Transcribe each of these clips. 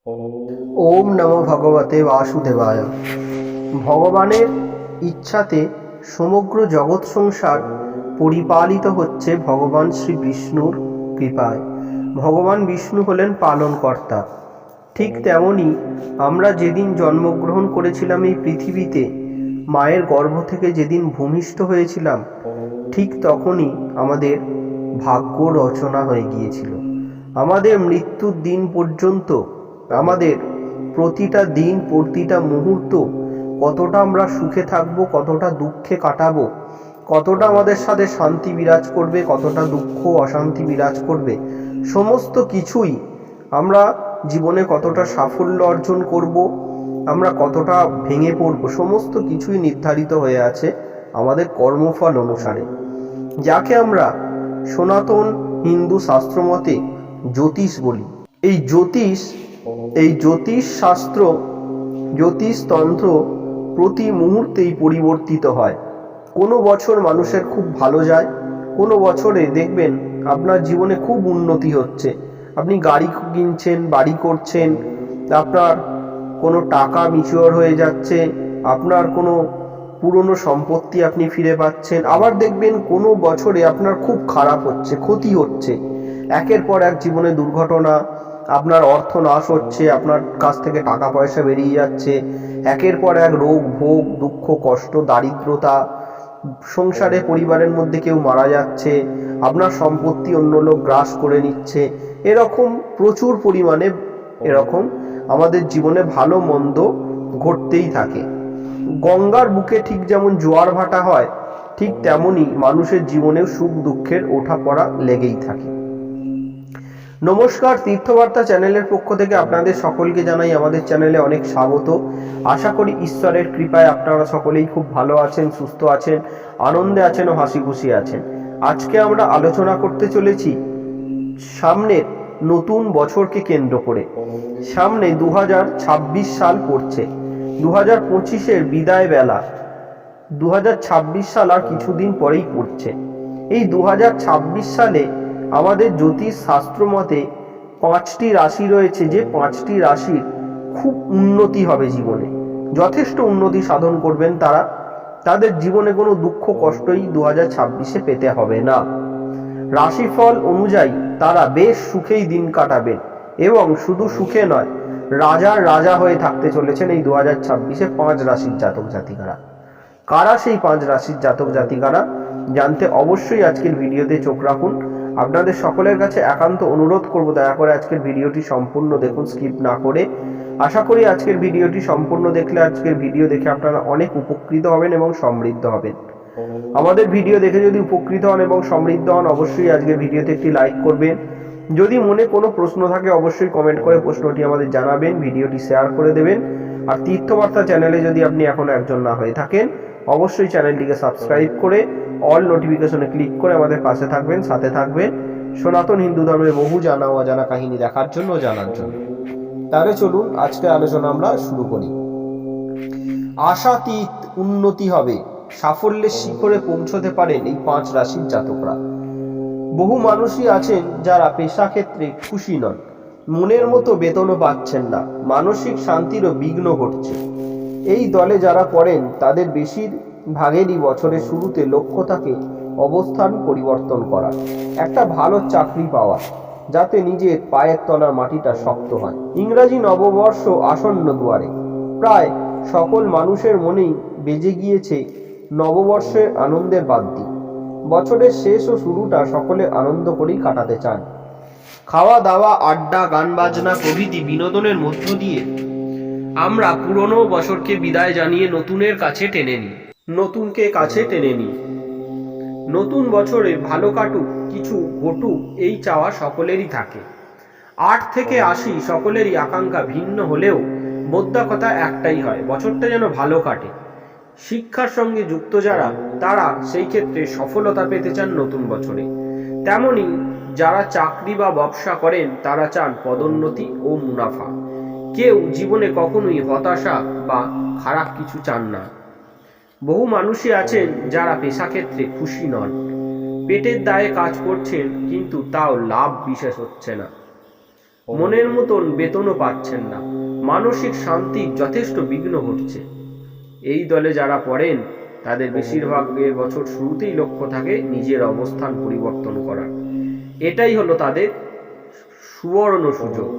ওম নমো ভগবতে বাসুদেবায়। ভগবানের ইচ্ছাতে সমগ্র জগৎ সংসার পরিপালিত হচ্ছে ভগবান শ্রী বিষ্ণুর কৃপায়। ভগবান বিষ্ণু হলেন পালনকর্তা। ঠিক তেমনি আমরা যেদিন জন্মগ্রহণ করেছিলাম এই পৃথিবীতে, মায়ের গর্ভ থেকে যেদিন ভূমিষ্ঠ হয়েছিলাম, ঠিক তখনই আমাদের ভাগ্য রচনা হয়ে গিয়েছিল। আমাদের মৃত্যুর দিন পর্যন্ত আমাদের প্রতিটা দিন, প্রতিটা মুহূর্ত, কতটা আমরা সুখে থাকবো, কতটা দুঃখে কাটাবো, কতটা আমাদের সাথে শান্তি বিরাজ করবে, কতটা দুঃখ অশান্তি বিরাজ করবে, সমস্ত কিছুই আমরা জীবনে কতটা সাফল্য অর্জন করব, আমরা কতটা ভেঙে পড়ব, সমস্ত কিছুই নির্ধারিত হয়ে আছে আমাদের কর্মফল অনুসারে, যাকে আমরা সনাতন হিন্দু শাস্ত্রমতে জ্যোতিষ বলি। এই জ্যোতিষ শাস্ত্র, জ্যোতিষতন্ত্র প্রতি মুহূর্তেই পরিবর্তিত হয়। কোনো বছর মানুষের খুব ভালো যায়, কোনো বছরে দেখবেন আপনার জীবনে খুব উন্নতি হচ্ছে, আপনি গাড়ি কিনছেন, বাড়ি করছেন, আপনার কোনো টাকা ম্যাচিওর হয়ে যাচ্ছে, আপনার কোনো পুরনো সম্পত্তি আপনি ফিরে পাচ্ছেন। আবার দেখবেন কোনো বছরে আপনার খুব খারাপ হচ্ছে, ক্ষতি হচ্ছে, একের পর এক জীবনে দুর্ঘটনা, আপনার অর্থ নাশ হচ্ছে, আপনার কাছ থেকে টাকা পয়সা বেরিয়ে যাচ্ছে, একের পর এক রোগ ভোগ, দুঃখ কষ্ট, দারিদ্রতা, সংসারে পরিবারের মধ্যে কেউ মারা যাচ্ছে, আপনার সম্পত্তি অন্য লোক গ্রাস করে নিচ্ছে। এরকম প্রচুর পরিমাণে এরকম আমাদের জীবনে ভালো মন্দ ঘটতেই থাকে। গঙ্গার বুকে ঠিক যেমন জোয়ার ভাটা হয়, ঠিক তেমনই মানুষের জীবনেও সুখ দুঃখের ওঠা পড়া লেগেই থাকে। নমস্কার, তীর্থবার্তা চ্যানেলের পক্ষ থেকে আপনাদের সকলকে জানাই আমাদের চ্যানেলে অনেক স্বাগত। আশা করি ঈশ্বরের কৃপায় আপনারা সকলেই খুব ভালো আছেন, সুস্থ আছেন, আনন্দে আছেন ও হাসি খুশি আছেন। আজকে আমরা আলোচনা করতে চলেছি সামনের নতুন বছরকে কেন্দ্র করে। সামনে 2026 সাল পড়ছে, 2025-এর বিদায় বেলা। 2026 সাল আর কিছুদিন পরেই পড়ছে। এই 2026 সালে আমাদের জ্যোতিষ শাস্ত্র মতে 5টি রাশি রয়েছে, যে 5টি রাশির খুব উন্নতি হবে, জীবনে যথেষ্ট উন্নতি সাধন করবেন তারা। তাদের জীবনে কোনো দুঃখ কষ্টই 2026-এ পেতে হবে না। রাশিফল অনুযায়ী তারা বেশ সুখেই দিন কাটাবেন, এবং শুধু সুখে নয়, রাজার রাজা হয়ে থাকতে চলেছেন এই 2026-এ 5 রাশির জাতক জাতিকারা। কারা সেই 5 রাশির জাতক জাতিকারা জানতে অবশ্যই আজকের ভিডিওতে চোখ রাখুন। আপনাদের সকলের কাছে একান্ত অনুরোধ করব, দয়া করে আজকের ভিডিওটি সম্পূর্ণ দেখুন, স্কিপ না করে। আশা করি আজকের ভিডিওটি সম্পূর্ণ দেখলে, আজকের ভিডিও দেখে আপনারা অনেক উপকৃত হবেন এবং সমৃদ্ধ হবেন। আমাদের ভিডিও দেখে যদি উপকৃত হন এবং সমৃদ্ধ হন, অবশ্যই আজকের ভিডিওতে একটি লাইক করবেন। যদি মনে কোনো প্রশ্ন থাকে অবশ্যই কমেন্ট করে প্রশ্নটি আমাদের জানাবেন, ভিডিওটি শেয়ার করে দেবেন। আর তীর্থবার্তা চ্যানেলে যদি আপনি এখনো একজন না হয়ে থাকেন, অবশ্যই চ্যানেলটিকে সাবস্ক্রাইব করে অল নোটিফিকেশনে ক্লিক করে আমাদের পাশে থাকবেন, সাথে থাকবেন সনাতন হিন্দু ধর্মের বহু জানা ও অজানা কাহিনী দেখার জন্য, জানার জন্য। তাহলে চলুন আজকের আলোচনা আমরা শুরু করি। আশাতীত উন্নতি হবে, সাফল্যের শিখরে পৌঁছতে পারেন এই 5 রাশির জাতকরা। বহু মানুষই আছেন যারা পেশা ক্ষেত্রে খুশি নন, মনের মতো বেতনও পাচ্ছেন না, মানসিক শান্তিরও বিঘ্ন ঘটছে। এই দলে যারা পড়েন তাদের বেশিরভাগেরই বছরের শুরুতে লক্ষ্য থাকে অবস্থান পরিবর্তন করা, একটা ভালো চাকরি পাওয়া, যাতে নিজের পায়ের তলার মাটিটা শক্ত হয়। ইংরাজি নববর্ষ আসন্ন দুয়ারে, প্রায় সকল মানুষের মনেই বেজে গিয়েছে নববর্ষের আনন্দের বাদ্যি। বছরের শেষ ও শুরুটা সকলে আনন্দ করেই কাটাতে চান। খাওয়া দাওয়া, আড্ডা, গান বাজনা প্রভৃতি বিনোদনের মধ্য দিয়ে আমরা পুরনো বছরকে বিদায় জানিয়ে নতুনকে কাছে টেনে নিই। নতুন বছরে ভালো কাটুক, কিছু ঘটুক, এই চাওয়া সকলেরই থাকে। 8 থেকে 80 সকলেরই আকাঙ্ক্ষা ভিন্ন হলেও মোদ্দা কথা একটাই হয়, বছরটা যেন ভালো কাটে। শিক্ষার সঙ্গে যুক্ত যারা, তারা সেই ক্ষেত্রে সফলতা পেতে চান নতুন বছরে। তেমনি যারা চাকরি বা ব্যবসা করেন, তারা চান পদোন্নতি ও মুনাফা। কেউ জীবনে কখনোই হতাশা বা খারাপ কিছু চান না। বহু মানুষই আছেন যারা পেশাক্ষেত্রে খুশি নন, পেটের দায়ে কাজ করছেন, কিন্তু তাও লাভ বিশেষ হচ্ছে না। মনের মতন বেতনও পাচ্ছেন না, মানসিক শান্তির যথেষ্ট বিঘ্ন ঘটছে। এই দলে যারা পড়েন তাদের বেশিরভাগের বছর শুরুতেই লক্ষ্য থাকে নিজের অবস্থান পরিবর্তন করার। এটাই হলো তাদের সুবর্ণ সুযোগ।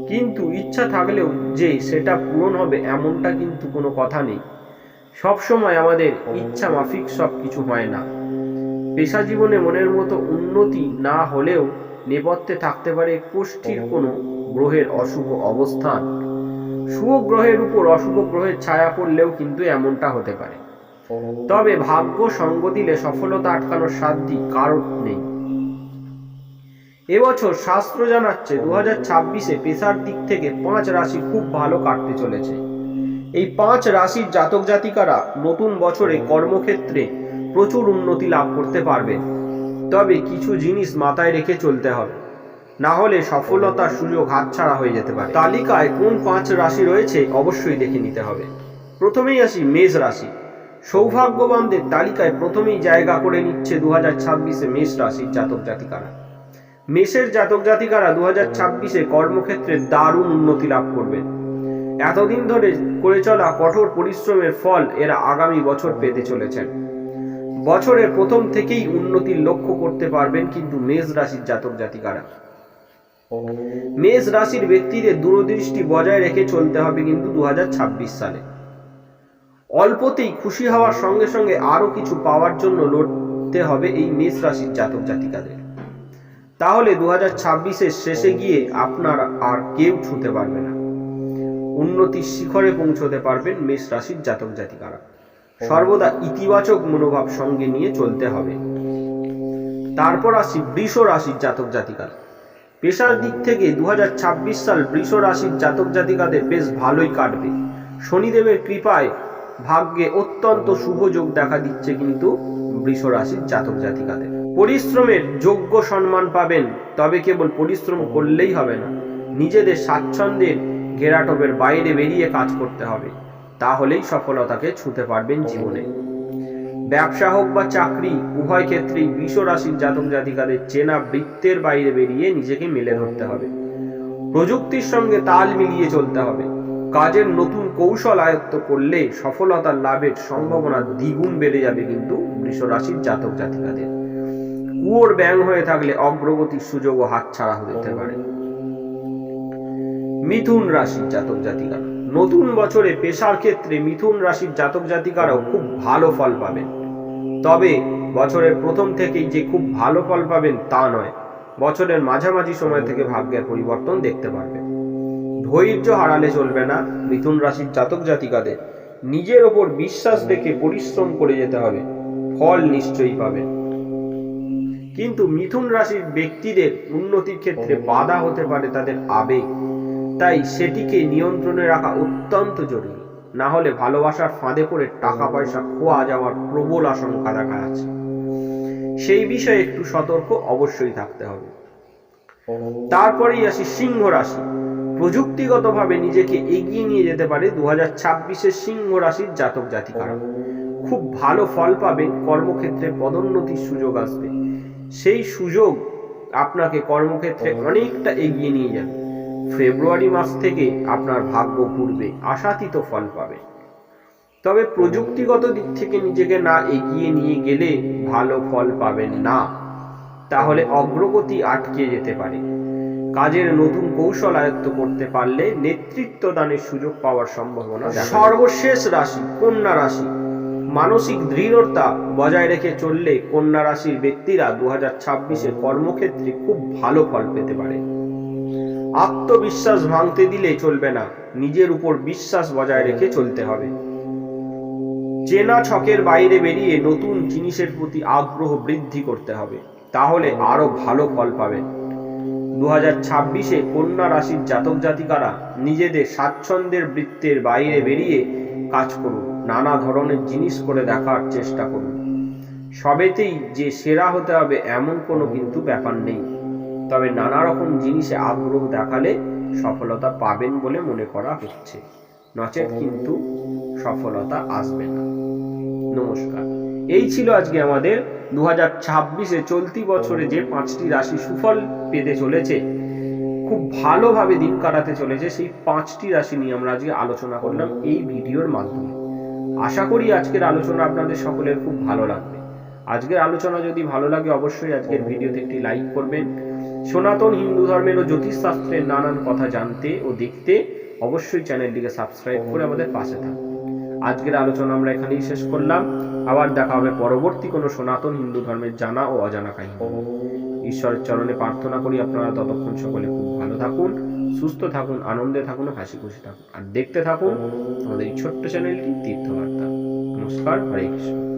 কিন্তু ইচ্ছা থাকলেও যে সেটা পূরণ হবে এমনটা কিন্তু কোনো কথা নেই। সবসময় আমাদের ইচ্ছা মাফিক সব কিছু হয় না। পেশা জীবনে মনের মতো উন্নতি না হলেও নেপথ্যে থাকতে পারে কোষ্ঠীর কোনো গ্রহের অশুভ অবস্থান। শুভ গ্রহের উপর অশুভ গ্রহের ছায়া পড়লেও কিন্তু এমনটা হতে পারে। তবে ভাগ্য সঙ্গ দিলে সফলতা আটকানোর সাধ্য কারোর নেই। এবছর শাস্ত্র জানাচ্ছে 2026-এ পেশার দিক থেকে 5 রাশি খুব ভালো কাটতে চলেছে। এই 5 রাশির জাতক জাতিকারা নতুন বছরে কর্মক্ষেত্রে প্রচুর উন্নতি লাভ করতে পারবে। তবে কিছু জিনিস মাথায় রেখে চলতে হবে, না হলে সফলতার সুযোগ হাতছাড়া হয়ে যেতে পারে। তালিকায় কোন 5 রাশি রয়েছে অবশ্যই দেখে নিতে হবে। প্রথমেই আসি মেষ রাশি। সৌভাগ্যবানদের তালিকায় প্রথমেই জায়গা করে নিচ্ছে 2026-এ মেষ রাশির জাতক জাতিকারা। মেষের জাতক জাতিকারা 2026-এ কর্মক্ষেত্রে দারুণ উন্নতি লাভ করবেন। এতদিন ধরে করে চলা কঠোর পরিশ্রমের ফল এরা আগামী বছর পেতে চলেছেন। বছরের প্রথম থেকেই উন্নতির লক্ষ্য করতে পারবেন কিন্তু মেষ রাশির জাতক জাতিকারা। মেষ রাশির ব্যক্তিদের দূরদৃষ্টি বজায় রেখে চলতে হবে কিন্তু 2026 সালে। অল্পতেই খুশি হওয়ার সঙ্গে সঙ্গে আরো কিছু পাওয়ার জন্য লড়তে হবে এই মেষ রাশির জাতক জাতিকাদের। তাহলে 2026-এর শেষে গিয়ে আপনার আর কেউ ছুঁতে পারবে না। উন্নতির শিখরে পৌঁছতে পারবেন মেষ রাশির জাতক জাতিকারা। সর্বদা ইতিবাচক মনোভাব সঙ্গে নিয়ে চলতে হবে। তারপর আসি বৃষ রাশির জাতক জাতিকারা। পেশার দিক থেকে 2026 সাল বৃষ রাশির জাতক জাতিকাদের বেশ ভালোই কাটবে। শনিদেবের কৃপায় ভাগ্যে অত্যন্ত শুভ যোগ দেখা দিচ্ছে কিন্তু বৃষ রাশির জাতক জাতিকাদের। পরিশ্রমের যোগ্য সম্মান পাবেন, তবে কেবল পরিশ্রম করলেই হবে না, নিজেদের স্বাচ্ছন্দ্যের ঘেরাটোপের বাইরে বেরিয়ে কাজ করতে হবে। তাহলেই সফলতাকে ছুঁতে পারবেন জীবনে। ব্যবসা হোক বা চাকরি, উভয় ক্ষেত্রেই বৃষ রাশির জাতক জাতিকাদের চেনা বৃত্তের বাইরে বেরিয়ে নিজেকে মেলে ধরতে হবে। প্রযুক্তির সঙ্গে তাল মিলিয়ে চলতে হবে। কাজের নতুন কৌশল আয়ত্ত করলে সফলতার লাভের সম্ভাবনা দ্বিগুণ বেড়ে যাবে কিন্তু বৃষ রাশির জাতক জাতিকাদের। কুয়োর ব্যাঙ হয়ে থাকলে অগ্রগতির সুযোগও হাতছাড়া হতে পারে। মিথুন রাশির জাতক জাতিকারা। নতুন বছরে পেশার ক্ষেত্রে মিথুন রাশির জাতক জাতিকারাও খুব ভালো ফল পাবেন। তবে বছরের প্রথম থেকেই যে খুব ভালো ফল পাবেন তা নয়, বছরের মাঝামাঝি সময় থেকে ভাগ্যের পরিবর্তন দেখতে পারবেন। ধৈর্য হারালে চলবে না মিথুন রাশির জাতক জাতিকাদের। নিজের ওপর বিশ্বাস রেখে পরিশ্রম করে যেতে হবে, ফল নিশ্চয়ই পাবেন। কিন্তু মিথুন রাশির ব্যক্তিদের উন্নতির ক্ষেত্রে বাধা হতে পারে তাদের আবেগ, তাই সেটিকে নিয়ন্ত্রণে রাখা অত্যন্ত জরুরি। না হলে ভালোবাসার ফাঁদে পড়ে টাকা পয়সা খোয়া যাওয়ার প্রবল আশঙ্কা দেখা যাচ্ছে। সেই বিষয়ে একটু সতর্ক অবশ্যই থাকতে হবে। তারপরেই আসি সিংহ রাশি। প্রযুক্তিগতভাবে নিজেকে এগিয়ে নিয়ে যেতে পারে 2026-এর সিংহ রাশির জাতক জাতিকারা। খুব ভালো ফল পাবেন, কর্মক্ষেত্রে পদোন্নতির সুযোগ আসবে। সেই সুযোগ আপনাকে কর্মক্ষেত্রে অনেকটা এগিয়ে নিয়ে যাবে। ফেব্রুয়ারি মাস থেকে আপনার ভাগ্য ঘুরবে, আশাতীত ফল পাবে। তবে প্রযুক্তিগত দিক থেকে নিজেকে না এগিয়ে নিয়ে গেলে ভালো ফল পাবেন না, তাহলে অগ্রগতি আটকে যেতে পারে। কাজের নতুন কৌশল আয়ত্ত করতে পারলে নেতৃত্ব দানের সুযোগ পাওয়ার সম্ভাবনা। সর্বশেষ রাশি কন্যা রাশি। মানসিক দৃঢ়তা বজায় রেখে চললে কন্যা রাশির ব্যক্তিরা 2026-এ কর্মক্ষেত্রে খুব ভালো ফল পেতে পারে। আত্মবিশ্বাস ভাঙতে দিলে চলবে না, নিজের উপর বিশ্বাস বজায় রেখে চলতে হবে। চেনা ছকের বাইরে বেরিয়ে নতুন জিনিসের প্রতি আগ্রহ বৃদ্ধি করতে হবে, তাহলে আরো ভালো ফল পাবেন। 2026-এ কন্যা রাশির জাতক জাতিকারা নিজেদের স্বাচ্ছন্দ্যের বৃত্তের বাইরে বেরিয়ে কাজ করুন, নানা ধরনের জিনিস করে দেখার চেষ্টা করুন। সবেতেই যে সেরা হতে হবে এমন কোনো কিন্তু ব্যাপার নেই, তবে নানা রকম জিনিসে আগ্রহ দেখালে সফলতা পাবেন বলে মনে করা হচ্ছে, নচেত কিন্তু সফলতা আসবে না। নমস্কার। এই ছিল আজকে আমাদের 2026-এ চলতি বছরে যে 5টি রাশি সুফল পেতে চলেছে খুব ভালোভাবে দিন কাটাতে চলেছে, সেই 5টি রাশি নিয়ে আমরা আজকে আলোচনা করলাম এই ভিডিওর মাধ্যমে। আশা করি আজকের আলোচনা আপনাদের সকলের খুব ভালো লাগবে। আজকের আলোচনা যদি ভালো লাগে অবশ্যই আজকের ভিডিওতে একটি লাইক করবেন। সনাতন হিন্দু ধর্মের ও জ্যোতিষশাস্ত্রের নানান কথা জানতে ও দেখতে অবশ্যই চ্যানেলটিকে সাবস্ক্রাইব করে আমাদের পাশে থাকবেন। আজকের আলোচনা আমরা এখানেই শেষ করলাম। আবার দেখা হবে পরবর্তী কোনো সনাতন হিন্দু ধর্মের জানা ও অজানা কাহিনী। ঈশ্বরের চরণে প্রার্থনা করি আপনারা ততক্ষণ সকলে খুব ভালো থাকুন, সুস্থ থাকুন, আনন্দে থাকুন, হাসি খুশি থাকুন, আর দেখতে থাকুন আমাদের এই ছোট্ট চ্যানেলটি তীর্থবার্তা। নমস্কার, হরে কৃষ্ণ।